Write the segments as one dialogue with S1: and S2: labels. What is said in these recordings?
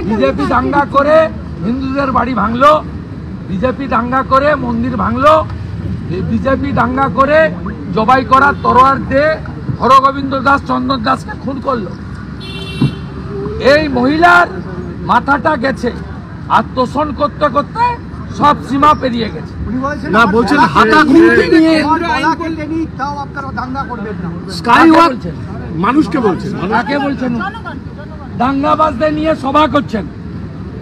S1: BJP দাঙ্গা করে হিন্দুদের বাড়ি ভাঙলো, বিজেপি দাঙ্গা করে মন্দির ভাঙলো, বিজেপি দাঙ্গা করে জবাই করা তরোয়ার দিয়ে হরগোবিন্দ দাস চন্দন দাসকে খুন করলো। এই মহিলার মাথাটা গেছে, আত্মসন করতে করতে সব সীমা পেরিয়ে গেছে।
S2: না বলছেন হাতা খুঁটি নিয়ে মানুষকে বলছেন,
S1: কাকে বলছেন? দাঙ্গাবাজদের নিয়ে সভা করছেন।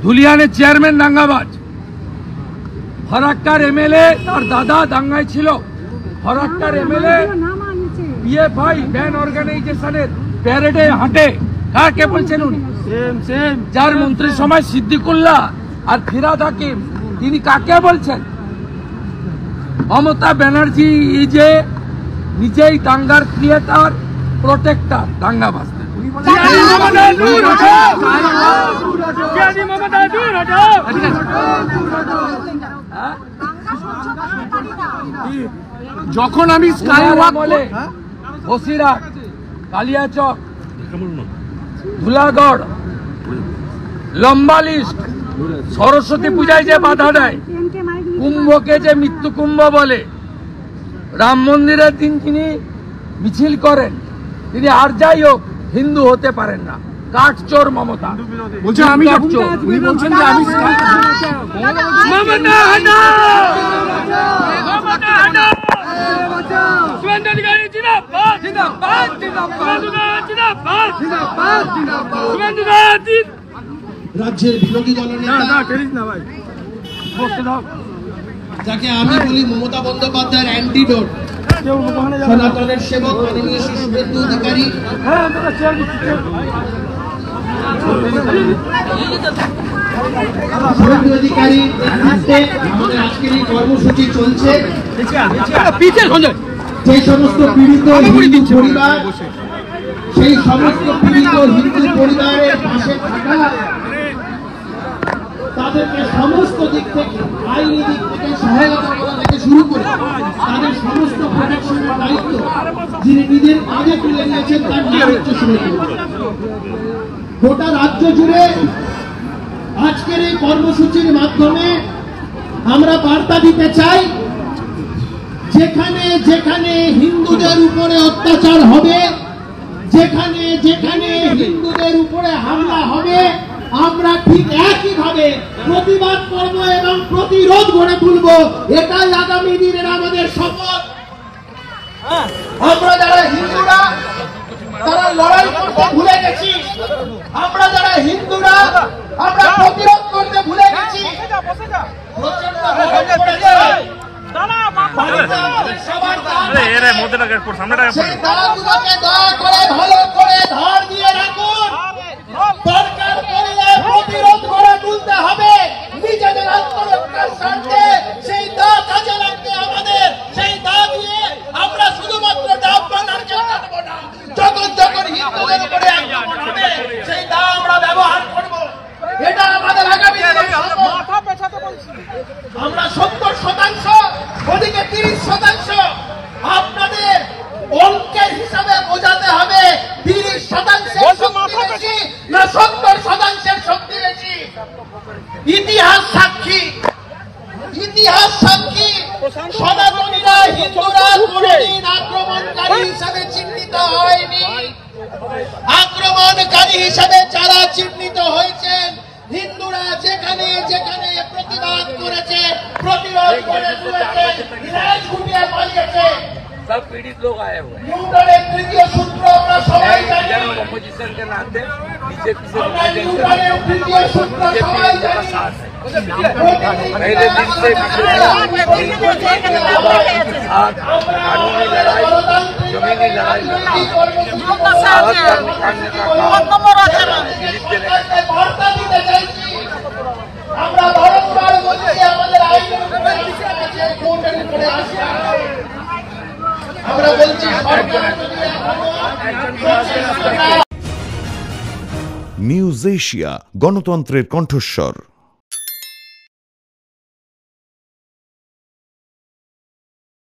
S1: ধুলিয়ানের চেয়ারম্যান দাঙ্গাবাজ, ফরাক্কার এমএলএ তার দাদা দাঙ্গায় ছিল। ফরাক্কার এমএলএ পিএফআই ব্যান অর্গানাইজেশনের প্যারেডে হাঁটে, কাকে বলছেন উনি? যার মন্ত্রিসভায় সিদ্দিকুল্লাহ আর ফিরাদ হাকিম, তিনি কাকে বলছেন? মমতা ব্যানার্জি যে নিজেই দাঙ্গার ক্রিয়েটার, প্রোটেক্টর দাঙ্গাবাজ।
S2: যখন আমি
S1: বসিরহাট, কালিয়াচক, ধুলাগড়, লম্বা লিস্ট, সরস্বতী পূজায় যে বাধা দেয়, কুম্ভকে যে মৃত্যু কুম্ভ বলে, রাম মন্দিরের দিন তিনি মিছিল করেন, তিনি আর যাই হোক হিন্দু হতে পারেন না। কাঠচোর মমতা
S2: বলছেন, আমি বলছেন যে আমি
S3: রাজ্যের বিরোধী দলনেতা যাকে আমি বলি মমতা বন্দ্যোপাধ্যায়ের অ্যান্টিডোট, সনাতনের সেবক মাননীয় শুভেন্দু অধিকারী, নেতৃত্বে আমাদের আজকের এই কর্মসূচি চলছে। যে সমস্ত পীড়িত হিন্দু পরিবার, সেই সমস্ত পীড়িত হিন্দু পরিবারের পাশে থাকা, তাদেরকে সমস্ত দিক থেকে, আইনি দিক থেকে সহায়তা করা থেকে শুরু করে তাদের সমস্ত প্রোটেকশনের দায়িত্ব যিনি নিজের কাঁধে তুলে নিয়েছেন, তার নাম হচ্ছে শুভেন্দু। গোটা রাজ্য জুড়ে আজকের এই কর্মসূচির মাধ্যমে আমরা বার্তা দিতে চাই, যেখানে যেখানে হিন্দুদের উপরে অত্যাচার হবে, যেখানে যেখানে হিন্দুদের উপরে হামলা হবে, আমরা ঠিক একইভাবে প্রতিবাদ করব এবং প্রতিরোধ গড়ে তুলব। এটাই আগামী দিনের আমাদের শপথ। আমরা যারা হিন্দুরা তারা লড়াই করতে ভুলে গেছি, আমরা যারা হিন্দুরা আমরা প্রতিরোধ করতে ভুলে গেছি। সেই দাঁড়াগুলোকে দয়া করে ভালো করে ধার দিয়ে রাখুন। দরকার পড়লে প্রতিরোধ গড়ে তুলতে হবে নিজেদের আত্মরক্ষার স্বার্থে। সেই দা কাজে লাগবে আমাদের। সেই দা দিয়ে আমরা শুধুমাত্র ডাব বানার জন্য দেবো না, যখন যখন হিন্দুদের উপরে আক্রমণ হবে সেই দা আমরা ব্যবহার করব। এটা আমাদের আগামী আমরা 70%, ওদিকে 30%। আপনাদের অঙ্কের হিসাবে বোঝাতে হবে 30%-এর শক্তি বেশি না 70%-এর শক্তি বেশি। ইতিহাস সাক্ষী, ইতিহাস সাক্ষী, সনাতনীরা হিন্দুরা কোনদিন আক্রমণকারী হিসাবে চিহ্নিত হয়নি। আক্রমণকারী হিসাবে যারা চিহ্নিত হয়েছেন, হিন্দুরা যেখানে যেখানে প্রতিবাদ করেছে, প্রতিরোধ করে তুলেছে, ঘুমিয়ে পালিয়েছে।
S1: सब पीड़ित लोग आए हुए हैं।
S3: न्यूटन तृतीय सूत्र अपना सवाल जानिए।
S1: अपोजिशन के नाते बीजेपी से
S3: न्यूटन तृतीय सूत्र सवाल जानिए।
S1: पहले दिन से कानूनी लड़ाई, जमीनी लड़ाई,
S3: वार्ता दीते जाएगी। আমরা বারবার বলছি আমাদের আইনের উপরে আছে, কোর্টের উপরে আছে। আমরা বলছি
S4: নিউজ এশিয়া, গণতন্ত্রের কণ্ঠস্বর।